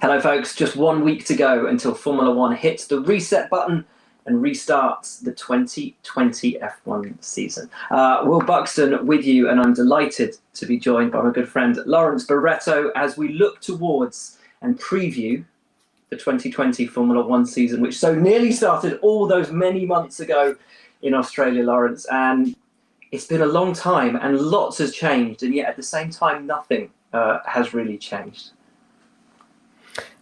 Hello, folks. Just 1 week to go until Formula One hits the reset button and restarts the 2020 F1 season. Will Buxton with you, and I'm delighted to be joined by my good friend Lawrence Barretto as we look towards and preview the 2020 Formula One season, which so nearly started all those many months ago in Australia, Lawrence. And it's been a long time and lots has changed, and yet at the same time, nothing has really changed.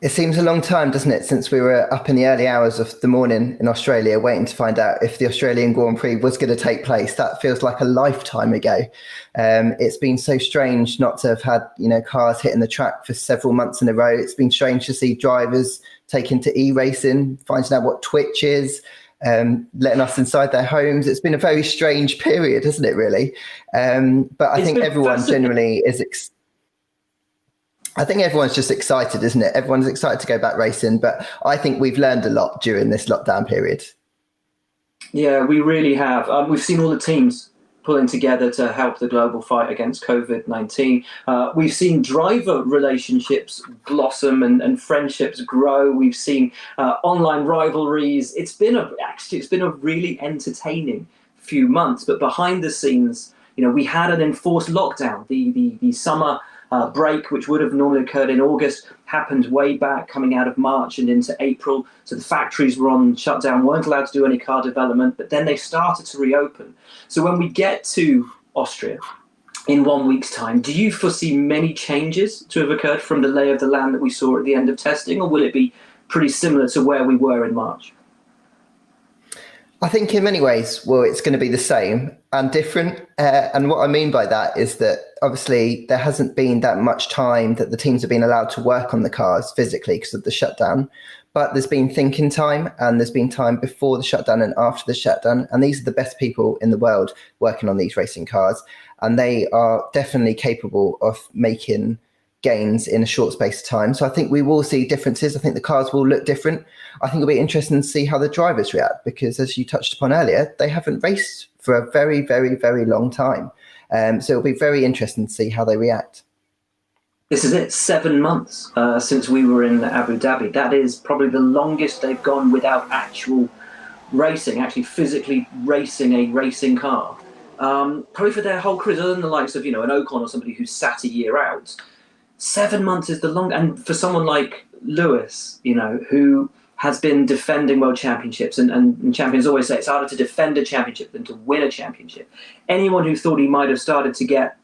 It seems a long time, doesn't it, since we were up in the early hours of the morning in Australia waiting to find out if the Australian Grand Prix was going to take place. That feels like a lifetime ago. It's been so strange not to have had, cars hitting the track for several months in a row. It's been strange to see drivers taken to e-racing, finding out what Twitch is, letting us inside their homes. It's been a very strange period, hasn't it, really? But I think everyone generally is I think everyone's just excited, isn't it? Everyone's excited to go back racing, but I think we've learned a lot during this lockdown period. Yeah, we really have. We've seen all the teams pulling together to help the global fight against COVID-19. We've seen driver relationships blossom and friendships grow. We've seen online rivalries. It's been a really entertaining few months. But behind the scenes, we had an enforced lockdown. The summer break, which would have normally occurred in August, happened way back coming out of March and into April. So the factories were on shutdown, weren't allowed to do any car development, but then they started to reopen. So when we get to Austria in 1 week's time, do you foresee many changes to have occurred from the lay of the land that we saw at the end of testing, or will it be pretty similar to where we were in March? I think in many ways, it's going to be the same and different. And what I mean by that is that obviously there hasn't been that much time that the teams have been allowed to work on the cars physically because of the shutdown. But there's been thinking time, and there's been time before the shutdown and after the shutdown. And these are the best people in the world working on these racing cars. And they are definitely capable of making gains in a short space of time. So I think we will see differences. I think the cars will look different. I think it'll be interesting to see how the drivers react, because as you touched upon earlier, they haven't raced for a very, very, very long time. So it'll be very interesting to see how they react. This is it, 7 months since we were in Abu Dhabi. That is probably the longest they've gone without actual racing, actually physically racing a racing car. Probably for their whole careers, other than the likes of, an Ocon or somebody who's sat a year out. 7 months is the long, and for someone like Lewis, who has been defending world championships, and champions always say it's harder to defend a championship than to win a championship. Anyone who thought he might have started to get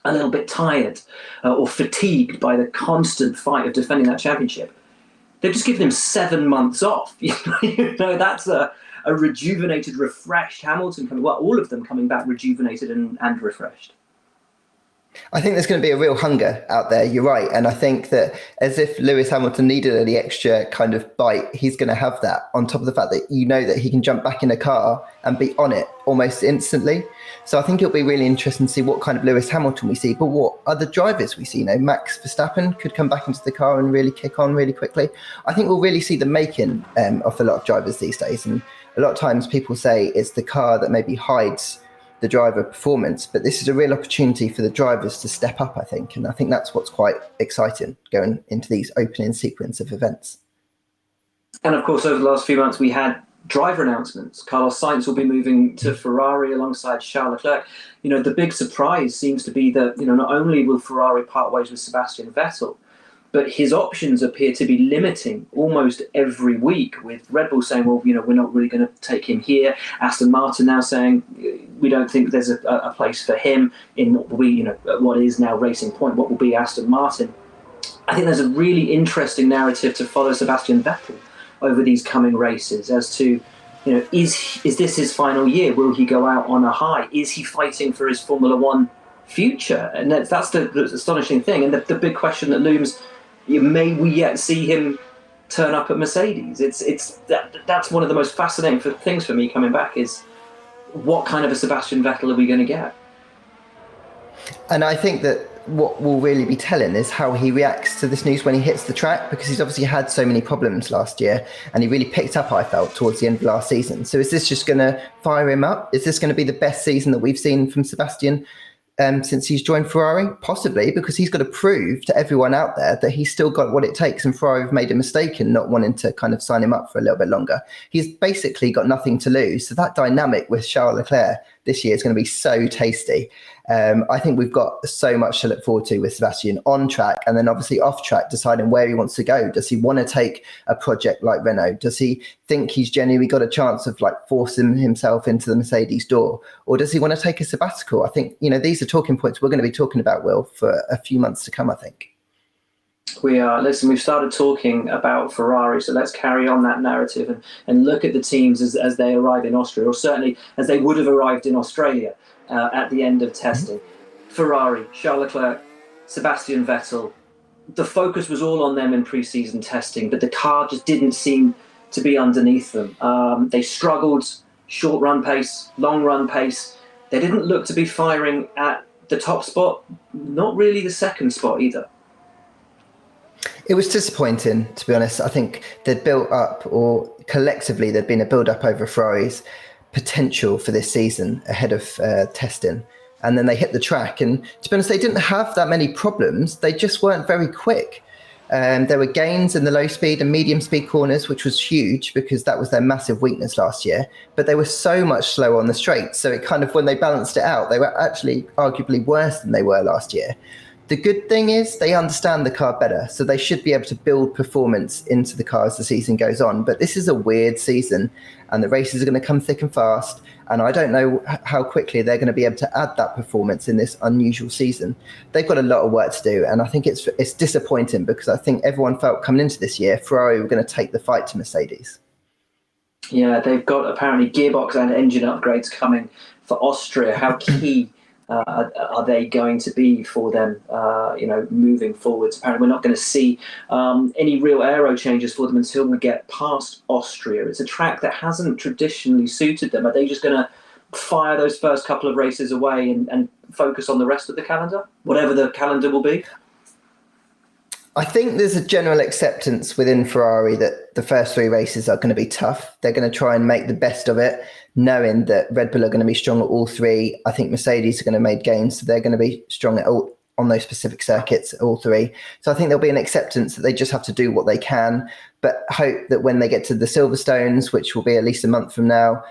a little bit tired or fatigued by the constant fight of defending that championship, they've just given him 7 months off. That's a rejuvenated, refreshed Hamilton coming. Well, all of them coming back rejuvenated and refreshed. I think there's going to be a real hunger out there. You're right. And I think that as if Lewis Hamilton needed any extra kind of bite, he's going to have that on top of the fact that that he can jump back in a car and be on it almost instantly. So I think it'll be really interesting to see what kind of Lewis Hamilton we see, but what other drivers we see. Max Verstappen could come back into the car and really kick on really quickly. I think we'll really see the making of a lot of drivers these days. And a lot of times people say it's the car that maybe hides the driver performance, but this is a real opportunity for the drivers to step up, I think. And I think that's what's quite exciting going into these opening sequence of events. And of course, over the last few months, we had driver announcements. Carlos Sainz will be moving to Ferrari alongside Charles Leclerc. The big surprise seems to be that, not only will Ferrari part ways with Sebastian Vettel, but his options appear to be limiting almost every week, with Red Bull saying, well, we're not really going to take him here. Aston Martin now saying we don't think there's a place for him in what will be, what is now Racing Point, what will be Aston Martin. I think there's a really interesting narrative to follow Sebastian Vettel over these coming races as to, is this his final year? Will he go out on a high? Is he fighting for his Formula One future? And that's the astonishing thing. And the big question that looms, may we yet see him turn up at Mercedes? That's one of the most fascinating things for me coming back, is what kind of a Sebastian Vettel are we going to get? And I think that what will really be telling is how he reacts to this news when he hits the track, because he's obviously had so many problems last year and he really picked up, I felt, towards the end of last season. So is this just going to fire him up? Is this going to be the best season that we've seen from Sebastian since he's joined Ferrari? Possibly, because he's got to prove to everyone out there that he's still got what it takes, and Ferrari have made a mistake in not wanting to kind of sign him up for a little bit longer. He's basically got nothing to lose. So that dynamic with Charles Leclerc this year is going to be so tasty. I think we've got so much to look forward to with Sebastian on track, and then obviously off track, deciding where he wants to go. Does he want to take a project like Renault? Does he think he's genuinely got a chance of like forcing himself into the Mercedes door, or does he want to take a sabbatical? I think, these are talking points we're going to be talking about, Will, for a few months to come, I think. We are. Listen, we've started talking about Ferrari, so let's carry on that narrative and look at the teams as they arrive in Austria, or certainly as they would have arrived in Australia at the end of testing. Ferrari, Charles Leclerc, Sebastian Vettel. The focus was all on them in pre-season testing, but the car just didn't seem to be underneath them. They struggled, short run pace, long run pace. They didn't look to be firing at the top spot, not really the second spot either. It was disappointing, to be honest. I think they'd built up, or collectively there'd been a build-up over Ferrari's potential for this season ahead of testing. And then they hit the track. And to be honest, they didn't have that many problems. They just weren't very quick. There were gains in the low speed and medium speed corners, which was huge because that was their massive weakness last year. But they were so much slower on the straight. So it kind of, when they balanced it out, they were actually arguably worse than they were last year. The good thing is they understand the car better, so they should be able to build performance into the car as the season goes on. But this is a weird season, and the races are going to come thick and fast, and I don't know how quickly they're going to be able to add that performance in this unusual season. They've got a lot of work to do, and I think it's disappointing because I think everyone felt coming into this year Ferrari were going to take the fight to Mercedes. Yeah, they've got apparently gearbox and engine upgrades coming for Austria. How key are they going to be for them, moving forwards? Apparently, we're not going to see any real aero changes for them until we get past Austria. It's a track that hasn't traditionally suited them. Are they just going to fire those first couple of races away and focus on the rest of the calendar, whatever the calendar will be? I think there's a general acceptance within Ferrari that the first three races are going to be tough. They're going to try and make the best of it, knowing that Red Bull are going to be strong at all three. I think Mercedes are going to make gains, so they're going to be strong at all on those specific circuits, all three. So I think there'll be an acceptance that they just have to do what they can, but hope that when they get to the Silverstones, which will be at least a month from now,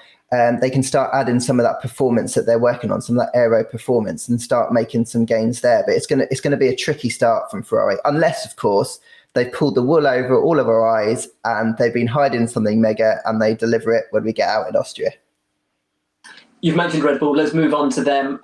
they can start adding some of that performance that they're working on, some of that aero performance, and start making some gains there. But it's going to be a tricky start from Ferrari, unless, of course, they've pulled the wool over all of our eyes and they've been hiding something mega and they deliver it when we get out in Austria. You've mentioned Red Bull. Let's move on to them.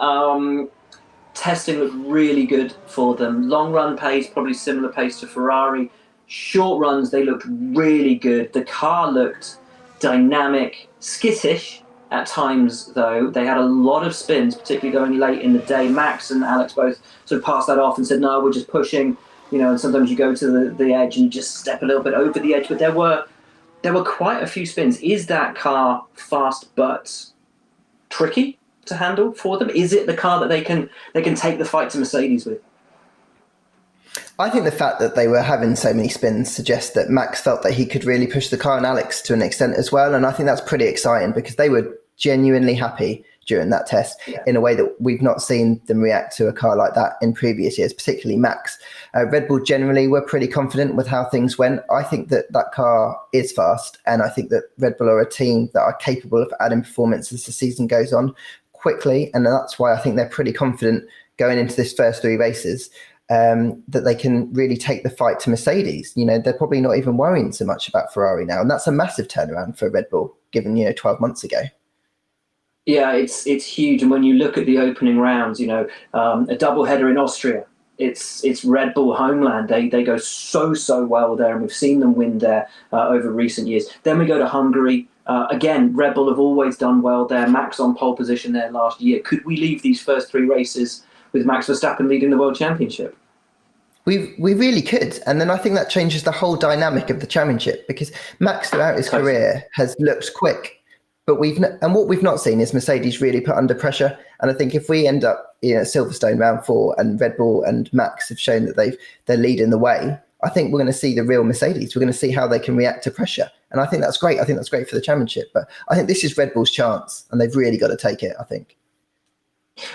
Testing looked really good for them. Long run pace, probably similar pace to Ferrari. Short runs, they looked really good. The car looked dynamic, skittish at times, though. They had a lot of spins, particularly going late in the day. Max and Alex both sort of passed that off and said, no, we're just pushing, and sometimes you go to the edge and you just step a little bit over the edge. But there were quite a few spins. Is that car fast but tricky to handle for them? Is it the car that they can take the fight to Mercedes with? I think the fact that they were having so many spins suggests that Max felt that he could really push the car, and Alex to an extent as well. And I think that's pretty exciting because they were genuinely happy during that test in a way that we've not seen them react to a car like that in previous years, particularly Max. Red Bull generally were pretty confident with how things went. I think that car is fast, and I think that Red Bull are a team that are capable of adding performance as the season goes on quickly. And that's why I think they're pretty confident going into this first three races. That they can really take the fight to Mercedes. They're probably not even worrying so much about Ferrari now. And that's a massive turnaround for Red Bull, given, 12 months ago. Yeah, it's huge. And when you look at the opening rounds, a double header in Austria, it's Red Bull homeland. They go so well there, and we've seen them win there over recent years. Then we go to Hungary. Again, Red Bull have always done well there. Max on pole position there last year. Could we leave these first three races with Max Verstappen leading the World Championship? We really could. And then I think that changes the whole dynamic of the championship, because Max throughout his career has looked quick, but what we've not seen is Mercedes really put under pressure. And I think if we end up Silverstone round 4 and Red Bull and Max have shown that they're leading the way, I think we're going to see the real Mercedes. We're going to see how they can react to pressure. And I think that's great. I think that's great for the championship. But I think this is Red Bull's chance, and they've really got to take it, I think.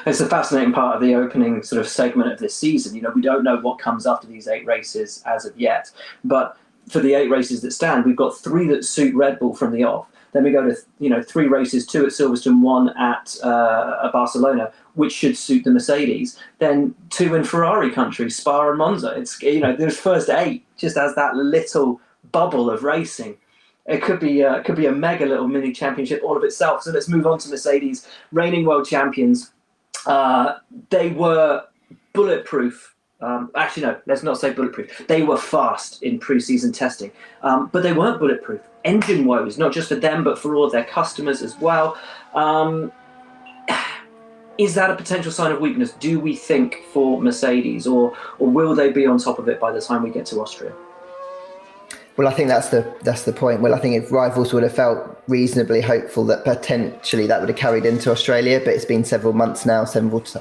It's a fascinating part of the opening sort of segment of this season. We don't know what comes after these 8 races as of yet, but for the 8 races that stand, we've got 3 that suit Red Bull from the off. Then we go to 3 races, 2 at Silverstone, 1 at Barcelona, which should suit the Mercedes. Then 2 in Ferrari country, Spa and Monza. It's those first 8 just as that little bubble of racing. It could be a mega little mini championship all of itself. So let's move on to Mercedes, reigning world champions. They were bulletproof. Actually, no, let's not say bulletproof. They were fast in preseason testing, but they weren't bulletproof. Engine woes, not just for them, but for all of their customers as well. Is that a potential sign of weakness, do we think, for Mercedes, or will they be on top of it by the time we get to Austria? Well, I think that's the point. Well, I think if rivals would have felt reasonably hopeful that potentially that would have carried into Australia, but it's been several months now, months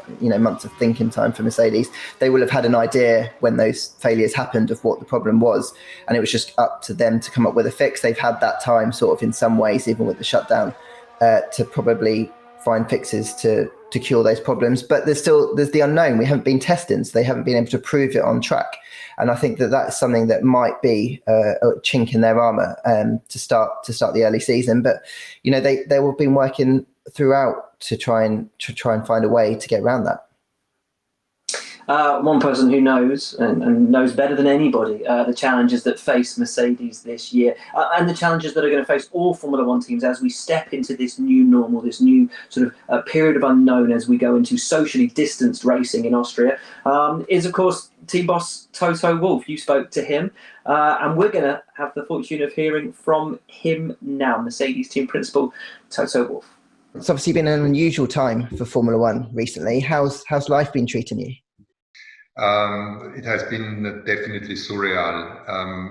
of thinking time for Mercedes. They will have had an idea when those failures happened of what the problem was, and it was just up to them to come up with a fix. They've had that time, sort of in some ways, even with the shutdown, to probably find fixes to cure those problems. But there's the unknown. We haven't been testing, so they haven't been able to prove it on track. And I think that that's something that might be a chink in their armour to start the early season. But they will have been working throughout to try and find a way to get around that. One person who knows and knows better than anybody the challenges that face Mercedes this year, and the challenges that are going to face all Formula One teams as we step into this new normal, this new sort of period of unknown as we go into socially distanced racing in Austria, is of course team boss Toto Wolff. You spoke to him, and we're going to have the fortune of hearing from him now. Mercedes team principal Toto Wolff. It's obviously been an unusual time for Formula One recently. How's life been treating you? It has been definitely surreal,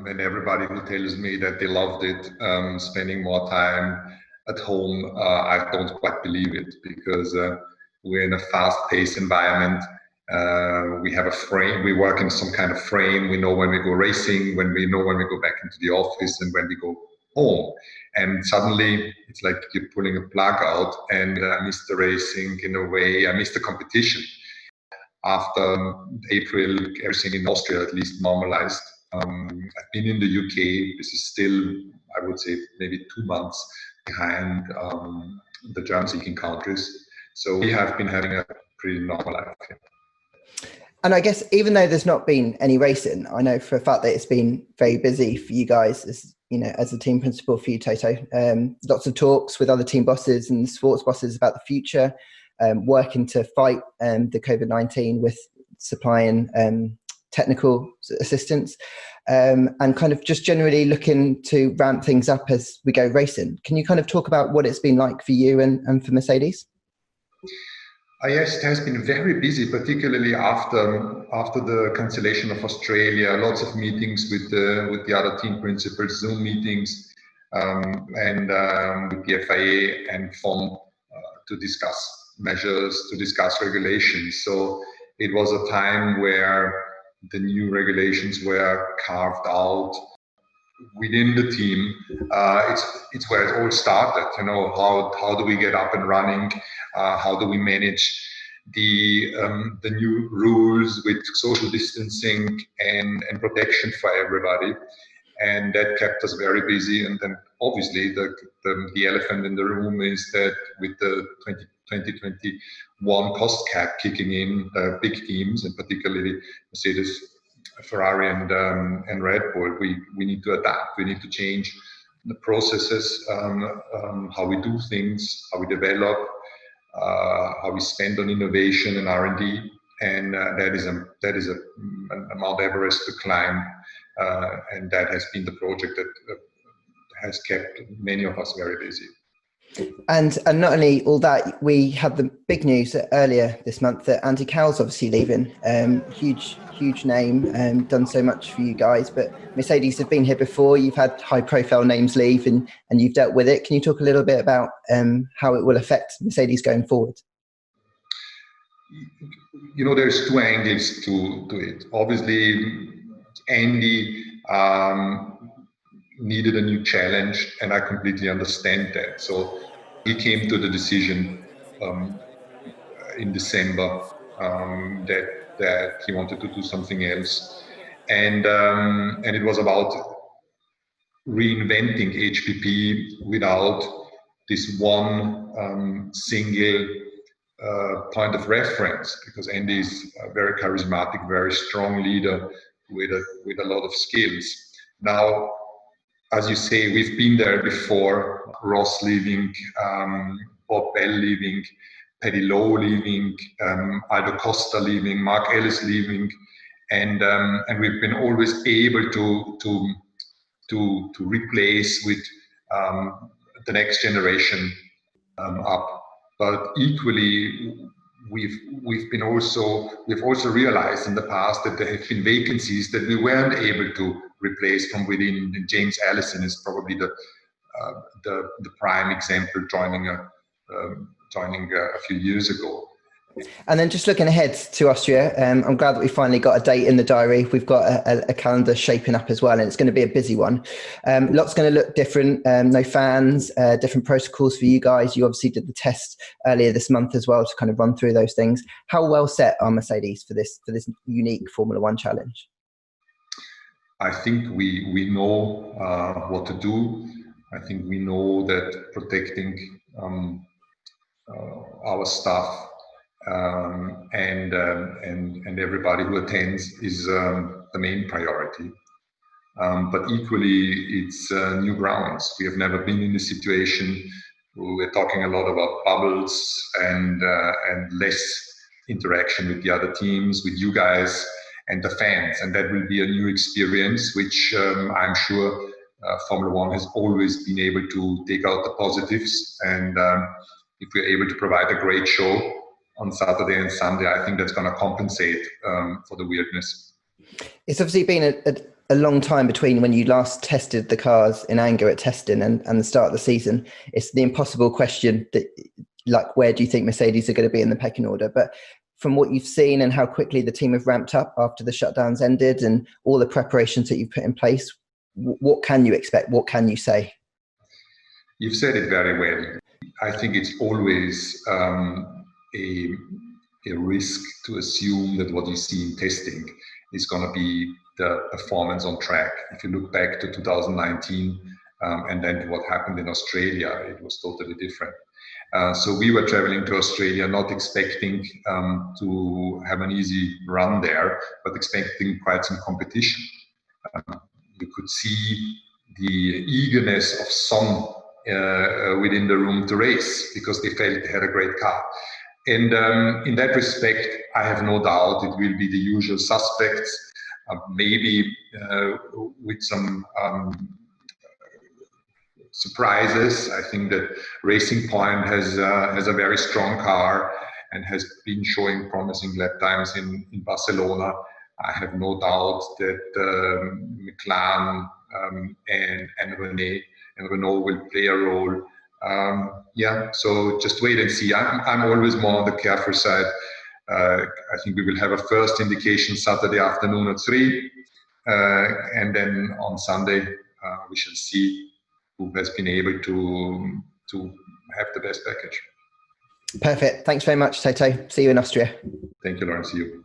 and everybody who tells me that they loved it, spending more time at home, I don't quite believe it, because we're in a fast-paced environment. We have a frame, we work in some kind of frame, we know when we go racing, when we go back into the office, and when we go home. And suddenly it's like you're pulling a plug out, and I miss the racing in a way, I miss the competition. After April, everything in Austria at least normalized. I've been in the UK. This is still, I would say, maybe 2 months behind the German-speaking countries. So we have been having a pretty normal life. And I guess even though there's not been any racing, I know for a fact that it's been very busy for you guys as a team principal for you, Toto. Lots of talks with other team bosses and sports bosses about the future. Working to fight the COVID-19 with supplying technical assistance, and kind of just generally looking to ramp things up as we go racing. Can you kind of talk about what it's been like for you and for Mercedes? Yes, it has been very busy, particularly after the cancellation of Australia. Lots of meetings with the other team principals, Zoom meetings, and with the FIA and FOM to discuss measures, to discuss regulations. So it was a time where the new regulations were carved out within the team. It's where it all started. How do we get up and running? How do we manage the new rules with social distancing and protection for everybody? And that kept us very busy. And then obviously the elephant in the room is that with the 2021 cost cap kicking in, big teams, and particularly Mercedes, Ferrari, and Red Bull, we need to adapt. We need to change the processes, how we do things, how we develop, how we spend on innovation and R&D, and that is a Mount Everest to climb, and that has been the project that has kept many of us very busy. And not only all that, we had the big news earlier this month that Andy Cowell's obviously leaving. Huge name, done so much for you guys. But Mercedes have been here before. You've had high-profile names leave, and you've dealt with it. Can you talk a little bit about how it will affect Mercedes going forward? There's 2 angles to it. Obviously, Andy needed a new challenge, and I completely understand that. So he came to the decision in December that he wanted to do something else, and it was about reinventing HPP without this one single point of reference, because Andy is a very charismatic, very strong leader with a lot of skills. Now, as you say, we've been there before. Ross leaving, Bob Bell leaving, Paddy Lowe leaving, Aldo Costa leaving, Mark Ellis leaving, and we've been always able to replace with the next generation up. But equally, we've also realized in the past that there have been vacancies that we weren't able to replace from within. And James Allison is probably the prime example, joining a few years ago. And then just looking ahead to Austria, I'm glad that we finally got a date in the diary. We've got a calendar shaping up as well, and it's going to be a busy one. Lots going to look different. No fans, different protocols for you guys. You obviously did the test earlier this month as well to kind of run through those things. How well set are Mercedes for this unique Formula One challenge? I think we know what to do. I think we know that protecting our staff and everybody who attends is the main priority. But equally, it's new grounds. We have never been in a situation. We're talking a lot about bubbles and less interaction with the other teams, with you guys and the fans, and that will be a new experience, which I'm sure Formula One has always been able to take out the positives. And if we're able to provide a great show on Saturday and Sunday, I think that's going to compensate for the weirdness. It's obviously been a long time between when you last tested the cars in anger at testing and the start of the season. It's the impossible question that, like, where do you think Mercedes are going to be in the pecking order? But from what you've seen and how quickly the team have ramped up after the shutdowns ended and all the preparations that you've put in place, what can you expect? What can you say? You've said it very well. I think it's always a risk to assume that what you see in testing is going to be the performance on track. If you look back to 2019 and then to what happened in Australia, it was totally different. So we were traveling to Australia not expecting to have an easy run there, but expecting quite some competition. You could see the eagerness of some within the room to race because they felt they had a great car. And in that respect, I have no doubt it will be the usual suspects, maybe with some surprises. I think that Racing Point has a very strong car and has been showing promising lap times in Barcelona. I have no doubt that McLaren and Renault will play a role. So just wait and see. I'm always more on the careful side. I think we will have a first indication Saturday afternoon at 3, and then on Sunday we shall see who has been able to have the best package. Perfect. Thanks very much, Toto. See you in Austria. Thank you, Lawrence. See you.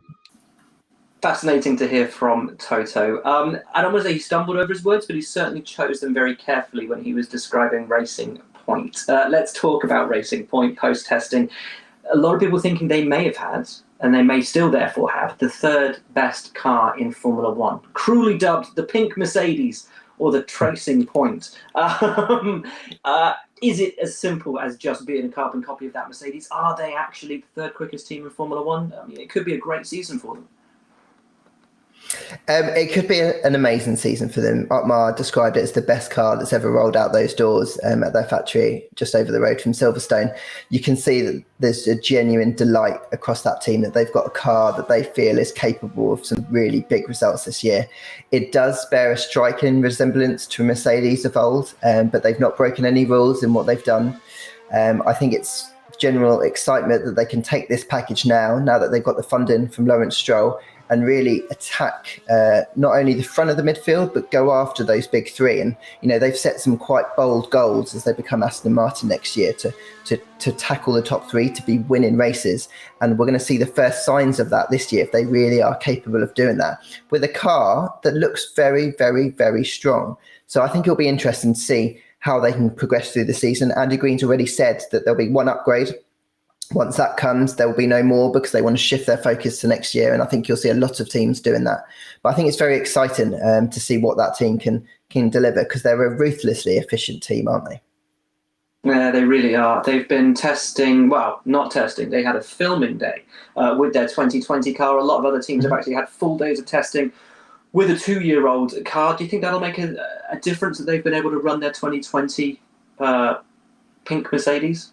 Fascinating to hear from Toto. I don't want to say he stumbled over his words, but he certainly chose them very carefully when he was describing Racing Point. Let's talk about Racing Point post-testing. A lot of people thinking they may have had, and they may still therefore have, the third best car in Formula One, cruelly dubbed the Pink Mercedes or the Tracing Point. Is it as simple as just being a carbon copy of that Mercedes? Are they actually the third quickest team in Formula One? I mean, it could be a great season for them. It could be an amazing season for them. Otmar described it as the best car that's ever rolled out those doors at their factory just over the road from Silverstone. You can see that there's a genuine delight across that team that they've got a car that they feel is capable of some really big results this year. It does bear a striking resemblance to Mercedes of old, but they've not broken any rules in what they've done. I think it's general excitement that they can take this package now that they've got the funding from Lawrence Stroll and really attack not only the front of the midfield, but go after those big three. And, they've set some quite bold goals as they become Aston Martin next year to tackle the top three, to be winning races. And we're going to see the first signs of that this year, if they really are capable of doing that, with a car that looks very, very, very strong. So I think it'll be interesting to see how they can progress through the season. Andy Green's already said that there'll be one upgrade. Once that comes, there will be no more, because they want to shift their focus to next year. And I think you'll see a lot of teams doing that. But I think it's very exciting to see what that team can deliver, because they're a ruthlessly efficient team, aren't they? Yeah, they really are. They've been testing, well, not testing. They had a filming day with their 2020 car. A lot of other teams have actually had full days of testing with a 2-year-old car. Do you think that'll make a difference that they've been able to run their 2020 pink Mercedes?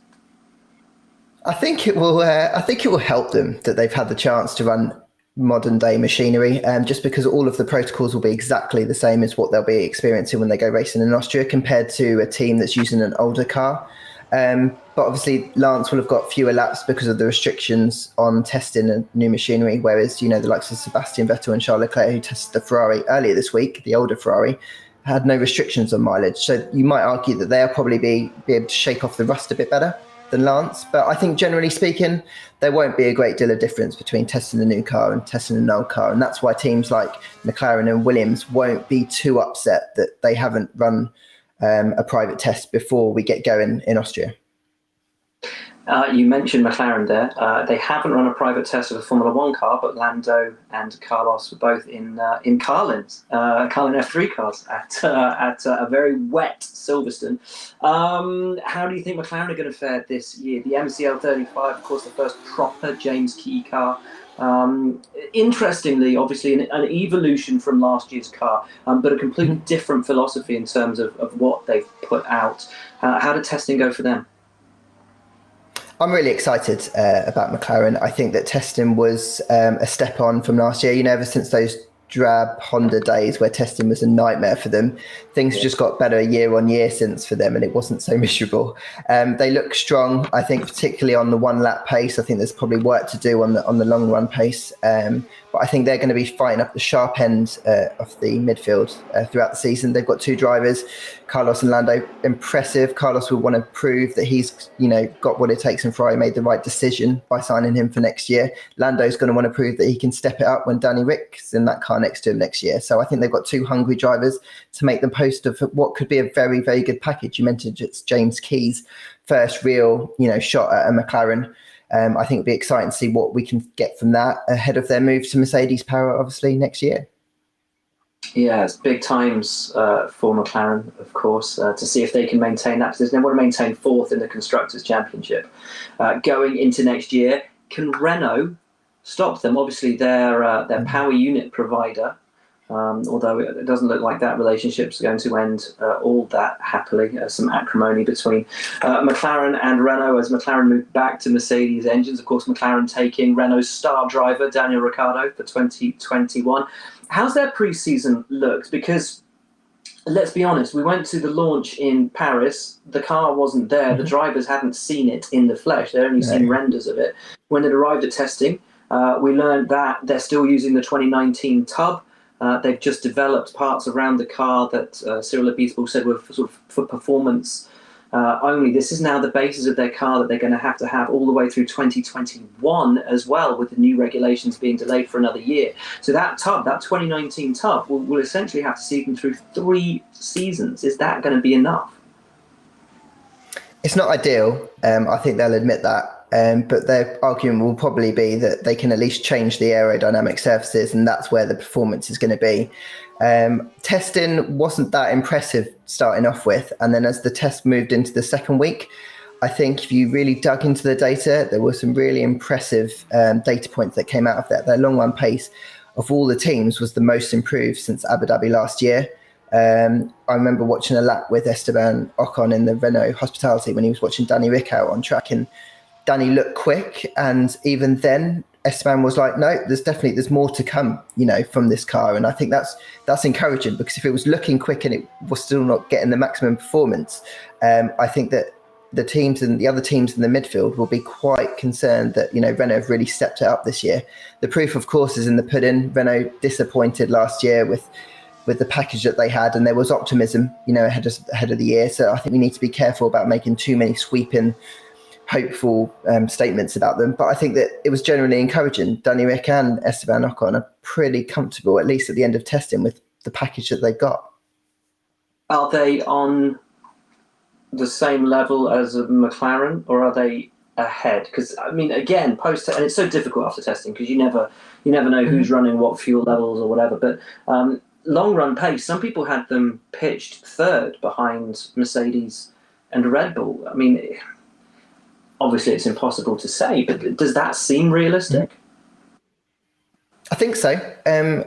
I think it will. I think it will help them that they've had the chance to run modern day machinery, just because all of the protocols will be exactly the same as what they'll be experiencing when they go racing in Austria, compared to a team that's using an older car. But obviously, Lance will have got fewer laps because of the restrictions on testing and new machinery, whereas the likes of Sebastian Vettel and Charles Leclerc, who tested the Ferrari earlier this week, the older Ferrari, had no restrictions on mileage. So you might argue that they'll probably be able to shake off the rust a bit better than Lance. But I think generally speaking, there won't be a great deal of difference between testing a new car and testing an old car. And that's why teams like McLaren and Williams won't be too upset that they haven't run a private test before we get going in Austria. You mentioned McLaren there. They haven't run a private test of a Formula One car, but Lando and Carlos were both in Carlin F3 cars at a very wet Silverstone. How do you think McLaren are going to fare this year? The MCL 35, of course, the first proper James Key car. Interestingly, obviously, an evolution from last year's car, but a completely different philosophy in terms of what they've put out. How did testing go for them? I'm really excited about McLaren. I think that testing was a step on from last year. Ever since those drab Honda days where testing was a nightmare for them, things just got better year on year since for them, and it wasn't so miserable. They look strong, I think, particularly on the 1 lap pace. I think there's probably work to do on the long run pace, but I think they're going to be fighting up the sharp end of the midfield throughout the season. They've got 2 drivers, Carlos and Lando. Impressive. Carlos will want to prove that he's got what it takes, and Ferrari made the right decision by signing him for next year. Lando's going to want to prove that he can step it up when Danny Rick's in that car next to him next year. So I think they've got 2 hungry drivers to make them post of what could be a very, very good package. You mentioned it's James Key's first real, shot at a McLaren. I think it'll be exciting to see what we can get from that ahead of their move to Mercedes power, obviously, next year. Yeah, it's big times for McLaren, of course, to see if they can maintain that position. They want to maintain 4th in the Constructors' Championship going into next year. Can Renault stop them? Obviously, their power unit provider, although it doesn't look like that relationship's going to end all that happily. Some acrimony between McLaren and Renault as McLaren move back to Mercedes engines. Of course, McLaren taking Renault's star driver, Daniel Ricciardo, for 2021. How's their preseason looked? Because let's be honest, we went to the launch in Paris. The car wasn't there. The drivers hadn't seen it in the flesh. They'd only seen renders of it. When it arrived at testing, we learned that they're still using the 2019 tub. They've just developed parts around the car that Cyril Abiteboul said were for performance only. This is now the basis of their car that they're going to have all the way through 2021 as well, with the new regulations being delayed for another year. So that tub, that 2019 tub, will essentially have to see them through 3 seasons. Is that going to be enough? It's not ideal. I think they'll admit that. But their argument will probably be that they can at least change the aerodynamic surfaces, and that's where the performance is going to be. Testing wasn't that impressive starting off with, and then as the test moved into the second week, I think if you really dug into the data, there were some really impressive data points that came out of that. Their long run pace of all the teams was the most improved since Abu Dhabi last year. I remember watching a lap with Esteban Ocon in the Renault Hospitality when he was watching Danny Rick out on track, and Danny looked quick, and even then Esteban was like, no, there's more to come, from this car. And I think that's encouraging, because if it was looking quick and it was still not getting the maximum performance, I think that the teams and the other teams in the midfield will be quite concerned that, Renault have really stepped it up this year. The proof, of course, is in the pudding. Renault disappointed last year with the package that they had, and there was optimism, ahead of the year. So I think we need to be careful about making too many sweeping, hopeful statements about them. But I think that it was generally encouraging. Danny Ric and Esteban Ocon are pretty comfortable, at least at the end of testing, with the package that they've got. Are they on the same level as a McLaren, or are they ahead? Because again, and it's so difficult after testing because you never know who's running what fuel levels or whatever. But long run pace, some people had them pitched third behind Mercedes and Red Bull. Obviously it's impossible to say, but does that seem realistic? I think so,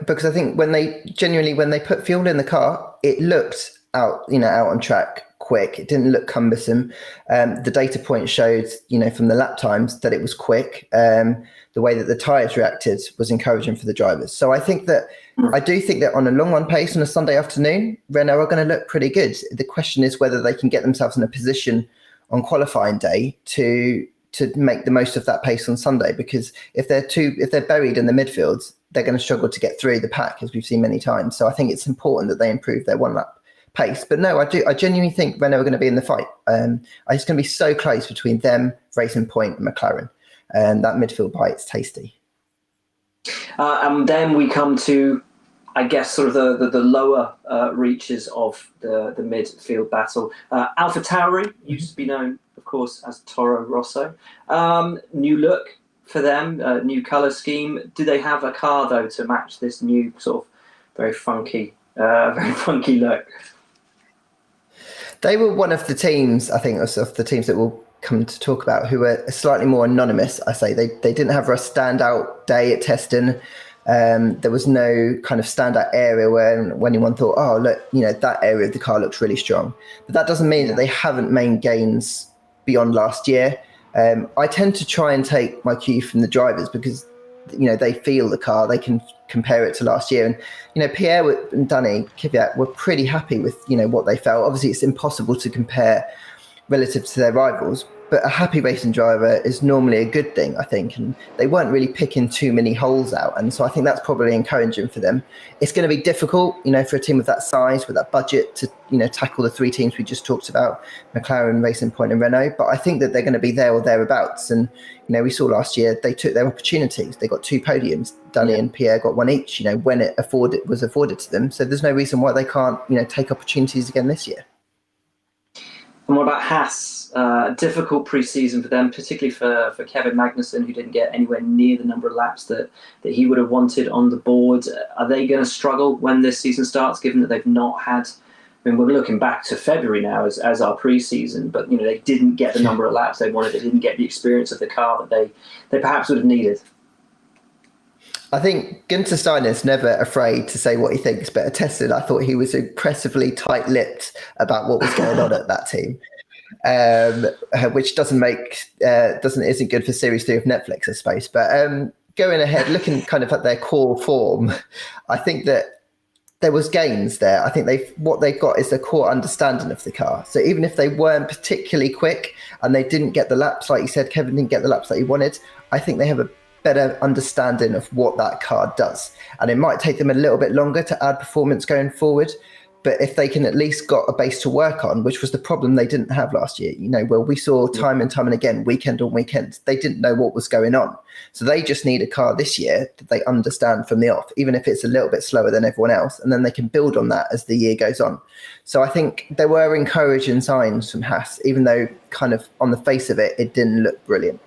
because I think when they put fuel in the car, it looked out on track quick. It didn't look cumbersome. The data point showed, from the lap times that it was quick. The way that the tyres reacted was encouraging for the drivers. So I think that I do think that on a long run pace on a Sunday afternoon, Renault are going to look pretty good. The question is whether they can get themselves in a position on qualifying day to make the most of that pace on Sunday, because if they're buried in the midfield, they're going to struggle to get through the pack, as we've seen many times. So I think it's important that they improve their one lap pace. But no, I genuinely think Renault are going to be in the fight. It's going to be so close between them, Racing Point and McLaren, and that midfield bite's tasty. And then we come to, I guess, sort of the lower reaches of the midfield battle. AlphaTauri used to be known, of course, as Toro Rosso. New look for them, new colour scheme. Do they have a car, though, to match this new sort of very funky look? They were one of the teams, I think, of the teams that we'll come to talk about, who were slightly more anonymous. I say they didn't have a standout day at testing. There was no kind of standout area where anyone thought, oh, look, that area of the car looks really strong. But that doesn't mean that they haven't made gains beyond last year. I tend to try and take my cue from the drivers because, they feel the car, they can compare it to last year. And, Pierre and Danny Kvyat were pretty happy with, what they felt. Obviously, it's impossible to compare relative to their rivals, but a happy racing driver is normally a good thing, I think. And they weren't really picking too many holes out. And so I think that's probably encouraging for them. It's going to be difficult, for a team of that size, with that budget to, tackle the three teams we just talked about, McLaren, Racing Point and Renault. But I think that they're going to be there or thereabouts. And, we saw last year, they took their opportunities. They got 2 podiums. Danny and Pierre got 1 each, when it was afforded to them. So there's no reason why they can't, take opportunities again this year. And what about Haas? Difficult pre-season for them, particularly for Kevin Magnussen, who didn't get anywhere near the number of laps that he would have wanted on the board. Are they going to struggle when this season starts, given that they've not had... we're looking back to February now as our pre-season, but they didn't get the number of laps they wanted. They didn't get the experience of the car that they perhaps would have needed. I think Günther Steiner's never afraid to say what he thinks, but at testing, I thought he was impressively tight-lipped about what was going on at that team, which isn't good for Series 3 of Netflix, I suppose. But going ahead, looking kind of at their core form, I think that there was gains there. I think what they've got is the core understanding of the car. So even if they weren't particularly quick and they didn't get the laps, like you said, Kevin didn't get the laps that he wanted, I think they have a better understanding of what that car does. And it might take them a little bit longer to add performance going forward. But if they can at least got a base to work on, which was the problem they didn't have last year, where we saw time and time and again, weekend on weekend, they didn't know what was going on. So they just need a car this year that they understand from the off, even if it's a little bit slower than everyone else. And then they can build on that as the year goes on. So I think there were encouraging signs from Haas, even though kind of on the face of it, it didn't look brilliant.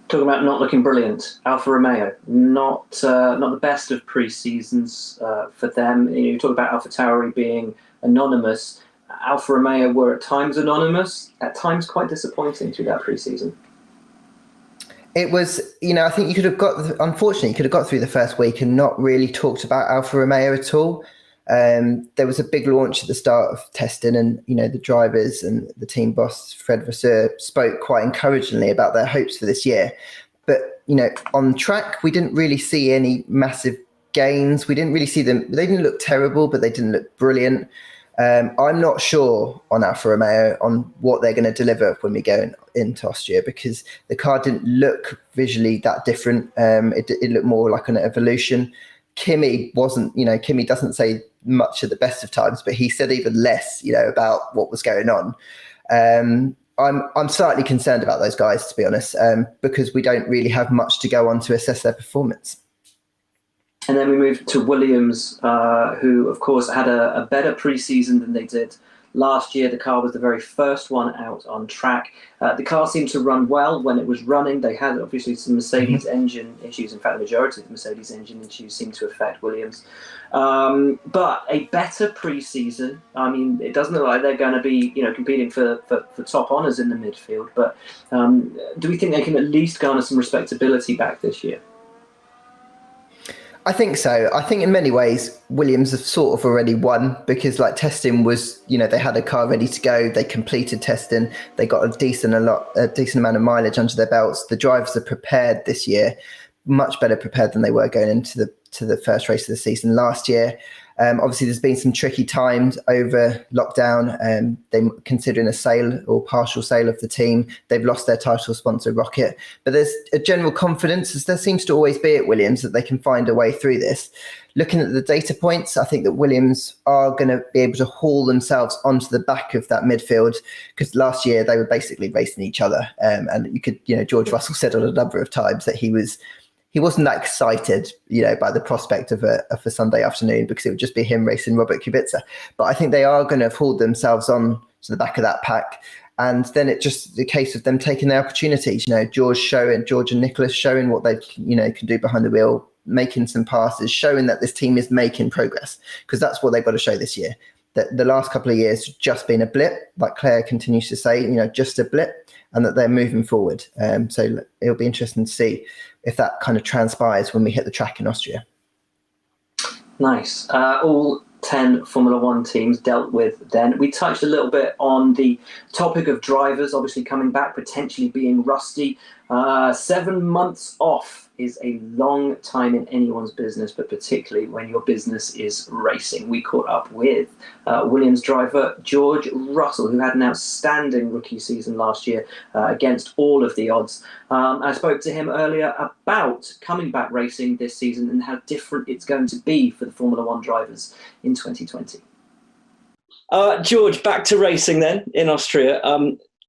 Talking about not looking brilliant, Alfa Romeo, not the best of pre-seasons for them. You talk about AlphaTauri being anonymous. Alfa Romeo were at times anonymous, at times quite disappointing through that pre-season. It was, I think you could have got through the first week and not really talked about Alfa Romeo at all. There was a big launch at the start of testing, and the drivers and the team boss Fred Vasseur spoke quite encouragingly about their hopes for this year. But on track, we didn't really see any massive gains. We didn't really see them. They didn't look terrible, but they didn't look brilliant. I'm not sure on Alfa Romeo on what they're going to deliver when we go into Austria, because the car didn't look visually that different. It looked more like an evolution. Kimi wasn't, Kimi doesn't say much at the best of times, but he said even less, about what was going on. I'm slightly concerned about those guys, to be honest, because we don't really have much to go on to assess their performance. And then we moved to Williams, who, of course, had a better preseason than they did last year. The car was the very first one out on track. The car seemed to run well when it was running. They had, obviously, some Mercedes engine issues. In fact, the majority of the Mercedes engine issues seemed to affect Williams. But a better preseason. I mean, it doesn't look like they're going to be, competing for top honours in the midfield. But do we think they can at least garner some respectability back this year? I think so. I think in many ways, Williams have sort of already won, because testing was, they had a car ready to go. They completed testing. They got a decent amount of mileage under their belts. The drivers are prepared this year, much better prepared than they were going into the first race of the season last year. Obviously, there's been some tricky times over lockdown. They're considering a sale or partial sale of the team. They've lost their title sponsor, Rocket. But there's a general confidence, as there seems to always be at Williams, that they can find a way through this. Looking at the data points, I think that Williams are going to be able to haul themselves onto the back of that midfield, because last year they were basically racing each other. And you could, George Russell said on a number of times that he wasn't that excited, by the prospect of a Sunday afternoon, because it would just be him racing Robert Kubica. But I think they are going to have hauled themselves on to the back of that pack. And then it's just the case of them taking their opportunities. George and Nicholas showing what they can do behind the wheel, making some passes, showing that this team is making progress, because that's what they've got to show this year. That the last couple of years just been a blip, like Claire continues to say, just a blip, and that they're moving forward. So it'll be interesting to see if that kind of transpires when we hit the track in Austria. Nice. All 10 Formula One teams dealt with then. We touched a little bit on the topic of drivers, obviously coming back, potentially being rusty. 7 months off is a long time in anyone's business, but particularly when your business is racing. We caught up with Williams driver George Russell, who had an outstanding rookie season last year against all of the odds. I spoke to him earlier about coming back racing this season and how different it's going to be for the Formula One drivers in 2020. George, back to racing then in Austria.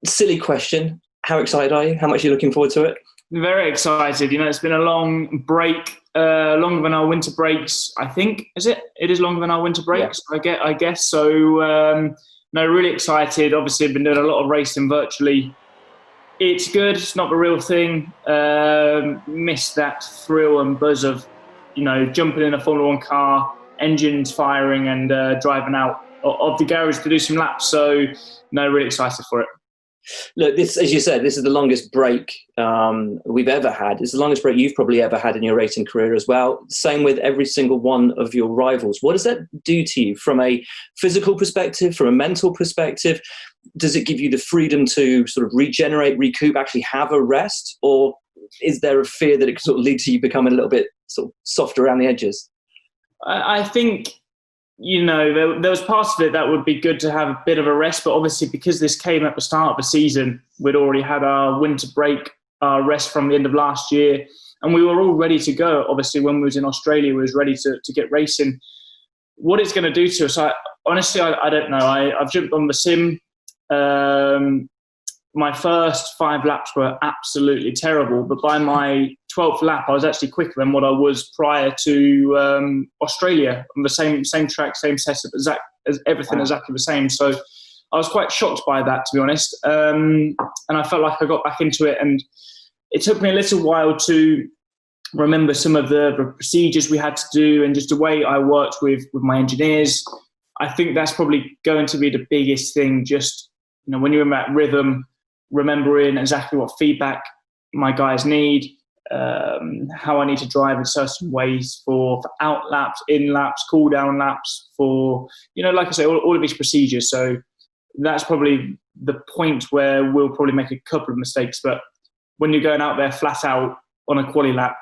Silly question. How excited are you? How much are you looking forward to it? Very excited. It's been a long break, longer than our winter breaks, I think. Is it? It is longer than our winter breaks, yeah. I guess. So, really excited. Obviously, I've been doing a lot of racing virtually. It's good. It's not the real thing. Miss that thrill and buzz of, jumping in a Formula One car, engines firing, and driving out of the garage to do some laps. So, really excited for it. Look, this, as you said, this is the longest break we've ever had. It's the longest break you've probably ever had in your racing career as well. Same with every single one of your rivals. What does that do to you from a physical perspective, from a mental perspective? Does it give you the freedom to sort of regenerate, recoup, actually have a rest? Or is there a fear that it could sort of lead to you becoming a little bit sort of soft around the edges? I think... there was parts of it that would be good to have a bit of a rest, but obviously because this came at the start of the season, we'd already had our winter break, our rest from the end of last year, and we were all ready to go. Obviously, when we was in Australia, we was ready to get racing. What it's going to do to us, I don't know. I've jumped on the sim. My first 5 laps were absolutely terrible, but by my 12th lap, I was actually quicker than what I was prior to Australia on the same track, same setup, as everything exactly the same. So I was quite shocked by that, to be honest. And I felt like I got back into it, and it took me a little while to remember some of the procedures we had to do and just the way I worked with my engineers. I think that's probably going to be the biggest thing, just when you're in that rhythm, remembering exactly what feedback my guys need, how I need to drive in certain ways for out laps, in laps, cool down laps, for, like I say, all of these procedures. So that's probably the point where we'll probably make a couple of mistakes. But when you're going out there flat out on a quali lap,